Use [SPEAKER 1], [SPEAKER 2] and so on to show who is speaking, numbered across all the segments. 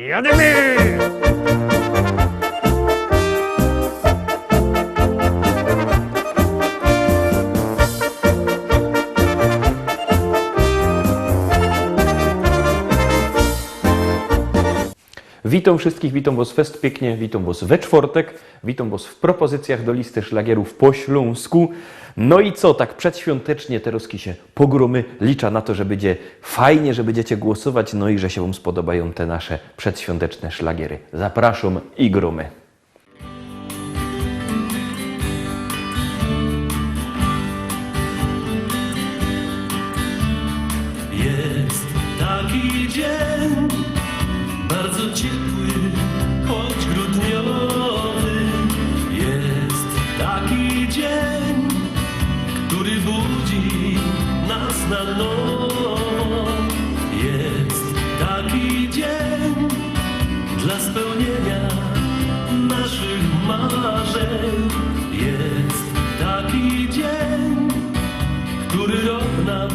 [SPEAKER 1] Jadymy! Witam wszystkich, witam Was fest pięknie, witam Was we czwartek, witam Was w propozycjach do listy szlagierów po śląsku. No i co, tak przedświątecznie te rozki się pogromy, liczę na to, że będzie fajnie, że będziecie głosować, no i że się Wam spodobają te nasze przedświąteczne szlagiery. Zapraszam i gromy.
[SPEAKER 2] Jest taki dzień, bardzo ciepły, choć grudniowy. Jest taki dzień, który budzi nas na nowo. Jest taki dzień dla spełnienia naszych marzeń. Jest taki dzień, który rok nam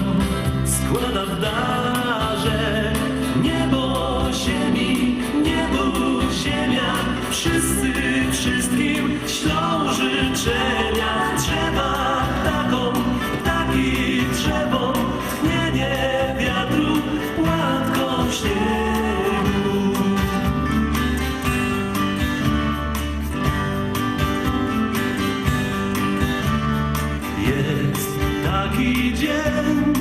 [SPEAKER 2] składa w darze. Niebo, ziemi, niebo, ziemia, wszyscy wszystkim ślą życzenia. Drzewa ptaki drzewom, tchnienie wiatru, płatką śniegu. Jest taki dzień,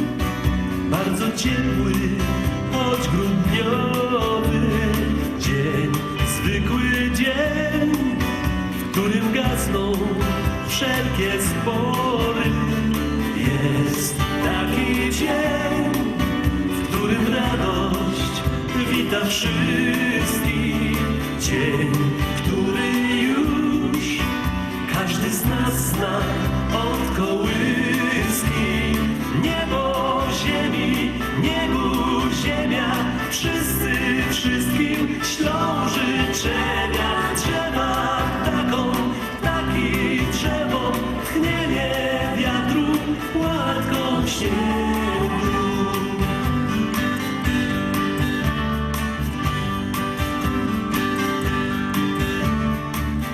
[SPEAKER 2] bardzo ciepły, choć grudniowy. Dzień, zwykły dzień, w którym gasną wszelkie spory. Jest taki dzień, w którym radość wita wszystkich. Dzień, który już każdy z nas zna od kołyski. Niebo, ziemi, niebu, ziemia, wszyscy wszystkim ślą życzenia. Drzewa ptaki drzewom, tchnienie wiatru, płatką śniegu.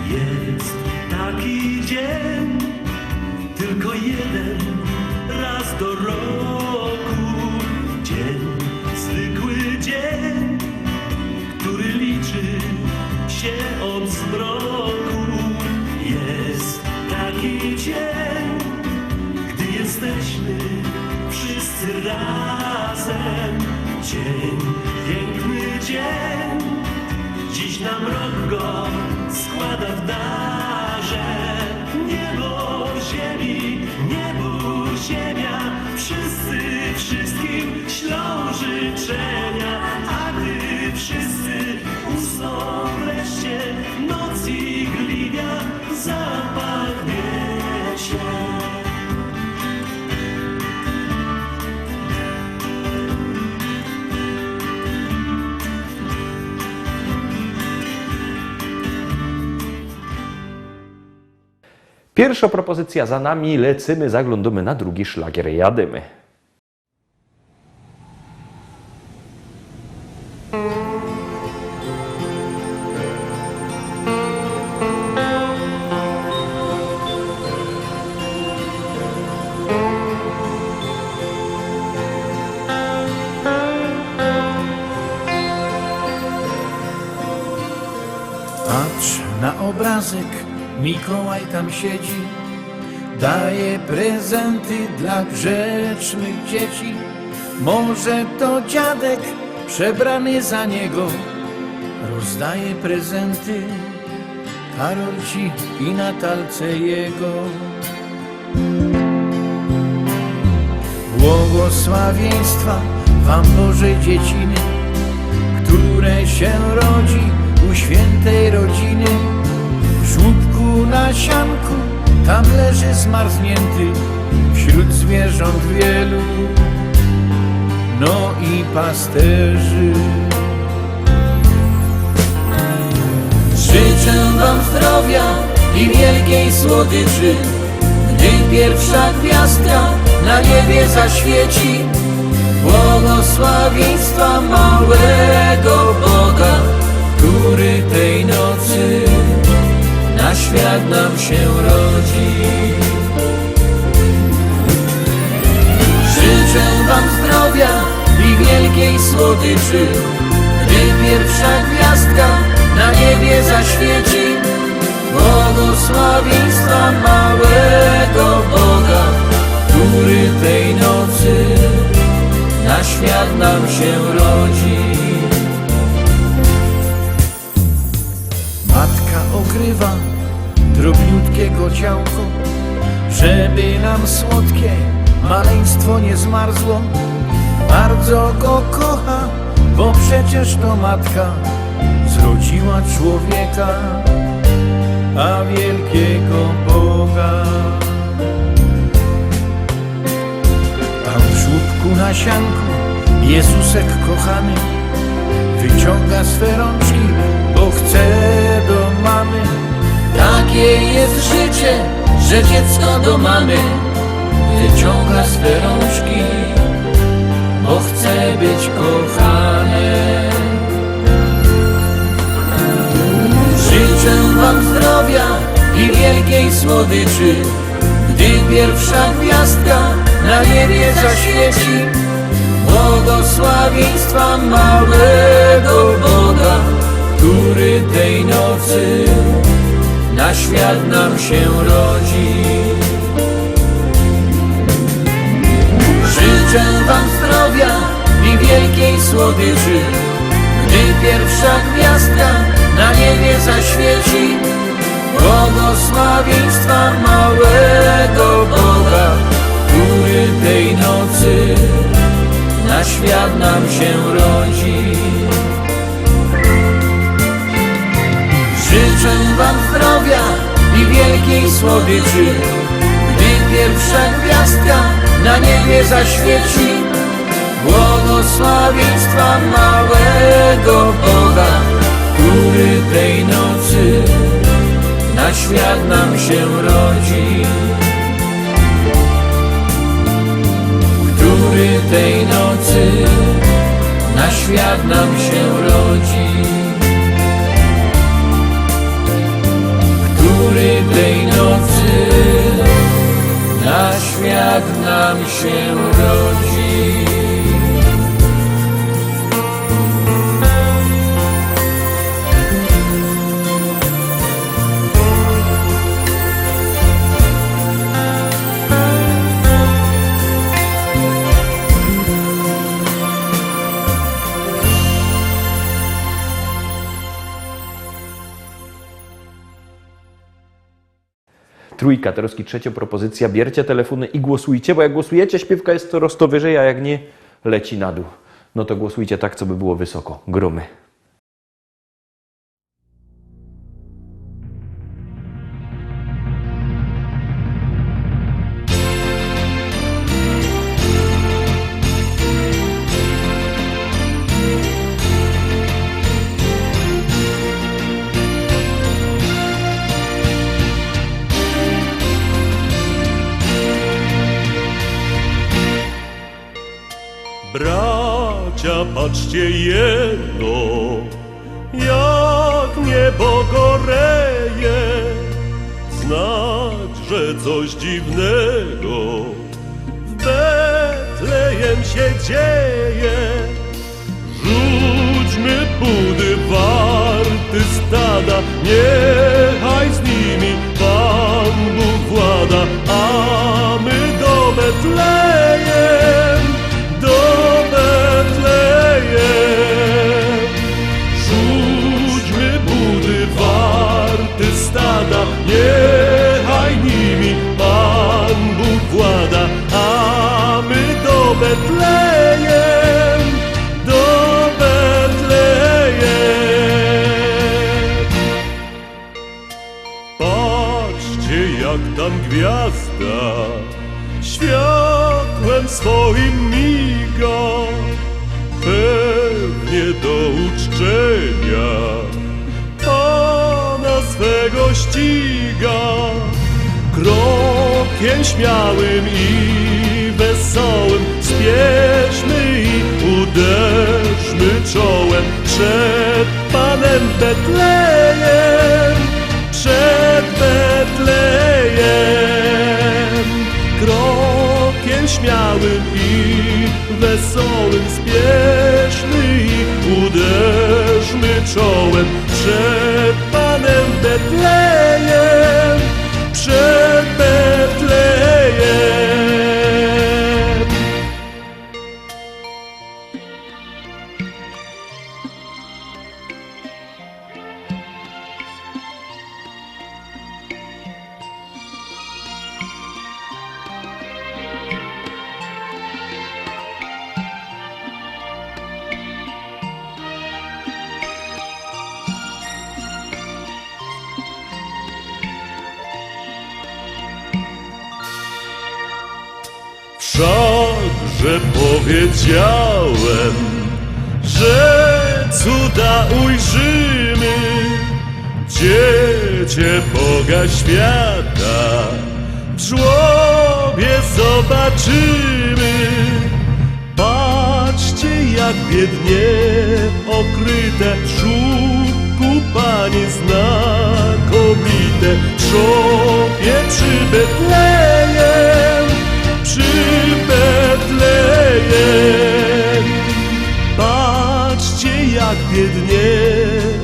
[SPEAKER 2] Jest taki dzień, tylko jeden raz do roku. Dzień, zwykły dzień, który liczy się od zmroku. Jest taki dzień, gdy jesteśmy wszyscy razem. Dzień, piękny dzień, dziś nam rok go składa w darze. Niebo, ziemi, niebu, ziemia, wszyscy wszystkim ślą życzenia. A gdy wszyscy usną wreszcie, noc i gliwia zapadnie się.
[SPEAKER 1] Pierwsza propozycja za nami, lecimy, zaglądamy na drugi szlagier, jadymy.
[SPEAKER 3] Patrz na obrazek, Mikołaj tam siedzi, daje prezenty dla grzecznych dzieci. Może to dziadek przebrany za niego rozdaje prezenty Karolci i Natalce jego. Błogosławieństwa wam Boże dzieciny, które się rodzi u świętej rodziny. W żłóbku na sianku tam leży zmarznięty wśród zwierząt wielu, no i pasterzy. Życzę wam zdrowia i wielkiej słodyczy, gdy pierwsza gwiazdka na niebie zaświeci. Błogosławieństwa małego Boga się rodzi. Życzę wam zdrowia i wielkiej słodyczy, gdy pierwsza gwiazdka na niebie zaświeci. Błogosławieństwa małego Boga, który tej nocy na świat nam się rodzi. Matka okrywa drobniutkiego ciałko, żeby nam słodkie maleństwo nie zmarzło. Bardzo go kocha, bo przecież to matka zrodziła człowieka, a wielkiego Boga. A w żłóbku na sianku Jezusek kochany wyciąga swe rączki, bo chce do mamy. Takie jest życie, że dziecko do mamy wyciąga swe rączki, bo chce być kochane. Życzę wam zdrowia i wielkiej słodyczy, gdy pierwsza gwiazdka na niebie zaświeci. Błogosławieństwa małego Boga, który tej nocy na świat nam się rodzi. Życzę wam zdrowia i wielkiej słodyczy, gdy pierwsza gwiazdka na niebie zaświeci. Błogosławieństwa małego Boga, który tej nocy na świat nam się rodzi. Życzę wam zdrowia i wielkiej słodyczy, gdy pierwsza gwiazdka na niebie zaświeci. Błogosławieństwa małego Boga, który tej nocy na świat nam się rodzi. Który tej nocy na świat nam się rodzi. Który tej nocy na świat nam się rodzi.
[SPEAKER 1] Trójka, Teroski trzecia propozycja. Bierzcie telefony i głosujcie, bo jak głosujecie, śpiewka jest coraz to wyżej, a jak nie, leci na dół. No to głosujcie tak, co by było wysoko. Gromy.
[SPEAKER 2] Bracia, patrzcie jedno, jak niebo goreje, znać, że coś dziwnego w Betlejem się dzieje. Rzućmy budy warty stada, niechaj z nimi Pan Bóg włada, a my do Betlejem, do Betlejem. Rzućmy budy warty stada, niechaj nimi Pan Bóg włada, a my do Betlejem, do Betlejem. Patrzcie, jak tam gwiazda światłem swoim miga, pewnie do uczczenia Pana swego ściga. Krokiem śmiałym i wesołym spieszmy i uderzmy czołem przed Panem Betlejem, przed Betlejem. śmiałym i wesołym, spieszmy i uderzmy czołem przed Panem Betlejem, przed Betlejem. Wszakże powiedziałem, że cuda ujrzymy, Dziecię Boga świata w żłobie zobaczymy. Patrzcie, jak biednie okryte w żłóbku Panie znakomite, w żłobie przy Betlejem, przy Betlejem. Patrzcie, jak biednie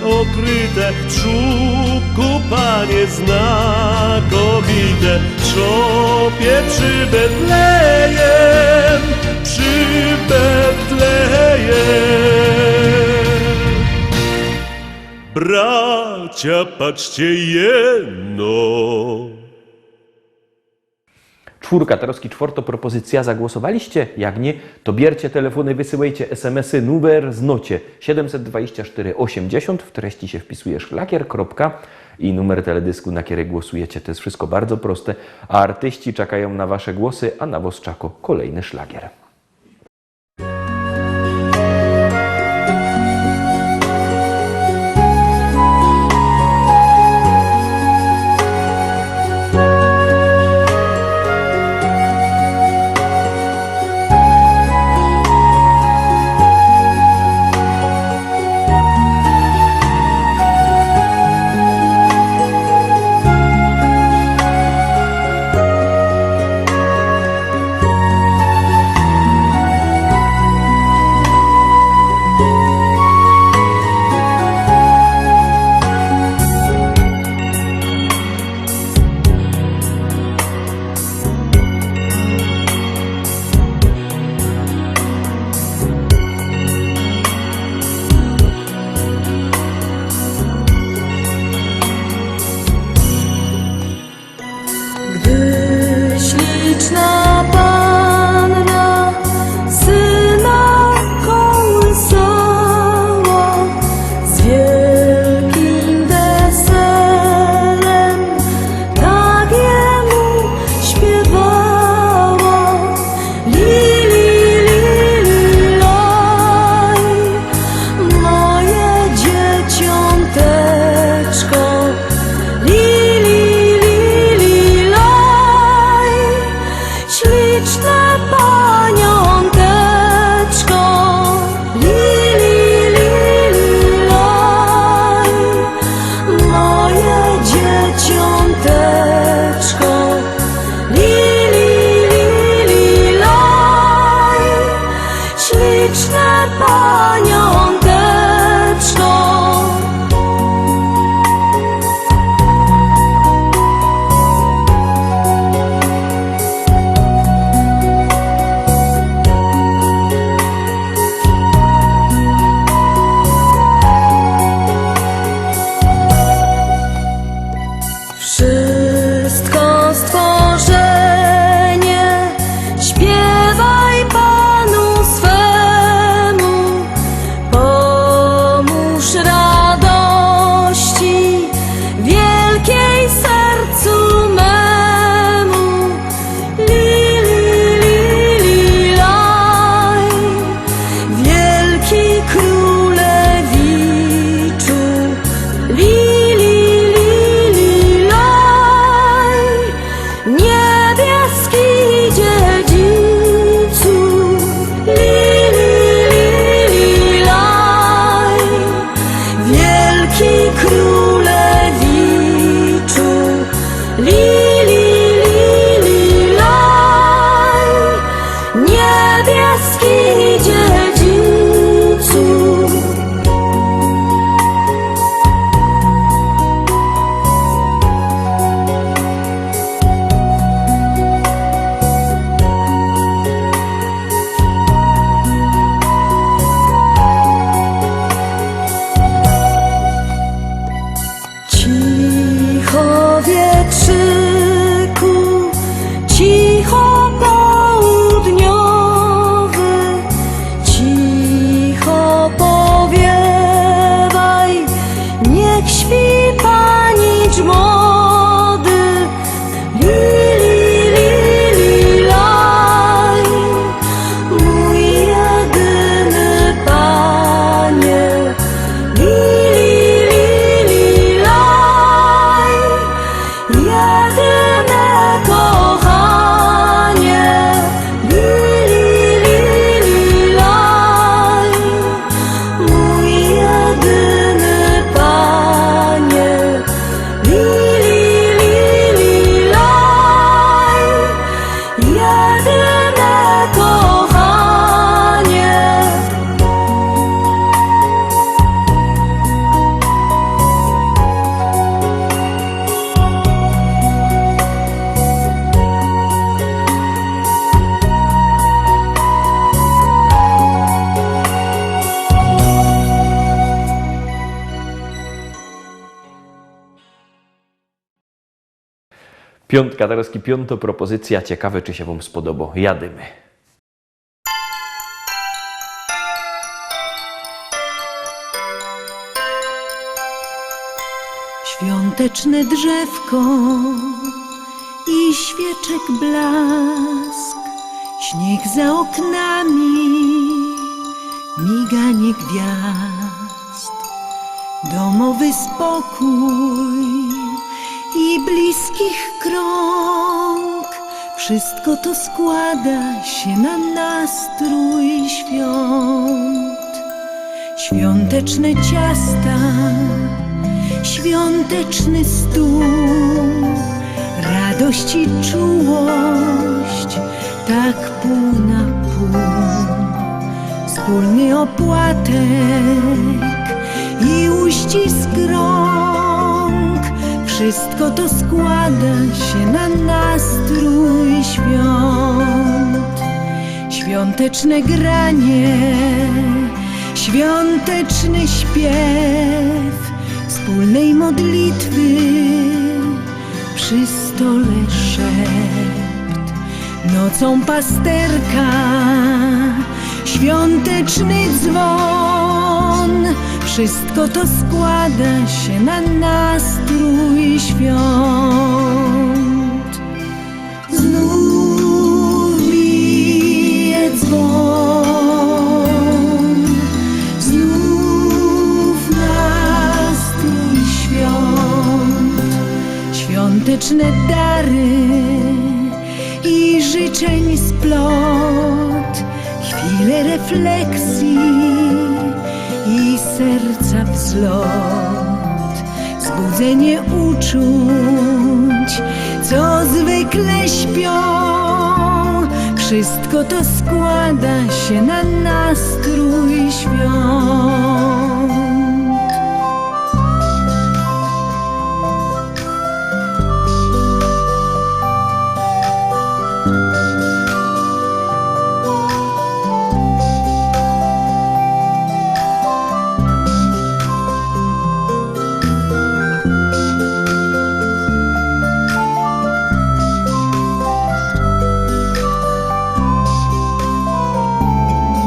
[SPEAKER 2] okryte w żłóbku Panie znakomite, w żłobie przy Betlejem, przy Betlejem. Bracia, patrzcie jeno.
[SPEAKER 1] Czwórka, Taroski czwarta propozycja. Zagłosowaliście? Jak nie, to bierzcie telefony, wysyłajcie SMS-y, numer znocie 724 80, w treści się wpisuje szlagier, i numer teledysku, na który głosujecie. To jest wszystko bardzo proste, a artyści czekają na wasze głosy, a na was czeka kolejny szlagier.
[SPEAKER 4] Śliczna Panna syna kołysała, z wielkim weselem tak jemu śpiewała. Lili, lili, laj, moje dzieciąteczko. Lili, lili, laj, śliczne paniąteczko. Lili, lili, laj, moje dzieciąteczko. Lili, lili, laj, śliczne paniąteczko. Wszystko stworzenie śpiewaj Panu swemu, pomóż radości wielkiej sercu memu. Lili, lili, laj, wielki królewiczu. Lili, lili, laj, niebieski dziedzicu. Lili, lili, laj, wielki królewiczu. Lili, lili, laj,
[SPEAKER 1] Piątka, teraz piąta propozycja. Ciekawe, czy się Wam spodoba. Jadymy.
[SPEAKER 4] Świąteczne drzewko i świeczek blask, śnieg za oknami, miganie gwiazd, domowy spokój i bliskich krąg. Wszystko to składa się na nastrój świąt. Świąteczne ciasta, świąteczny stół, radość i czułość, tak pół na pół. Wspólny opłatek i uścisk rąk, wszystko to składa się na nastrój świąt. Świąteczne granie, świąteczny śpiew, wspólnej modlitwy przy stole szept. Nocą pasterka, świąteczny dzwon, wszystko to składa się na nastrój świąt. Znów bije dzwon, znów nastrój świąt. Świąteczne dary i życzeń splot, chwile refleksji i serca wzlot, zbudzenie uczuć, co zwykle śpią. Wszystko to składa się na nastrój świąt.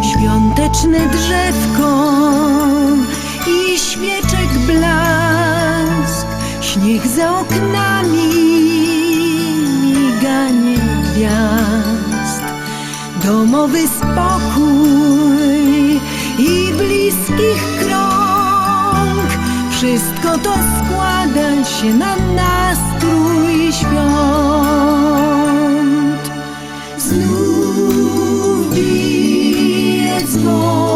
[SPEAKER 4] Świąteczne drzewko i świeczek blask, śnieg za oknami, miganie gwiazd, domowy spokój i bliskich krąg. Wszystko to składa się na nastrój świąt. Znów bije dzwon,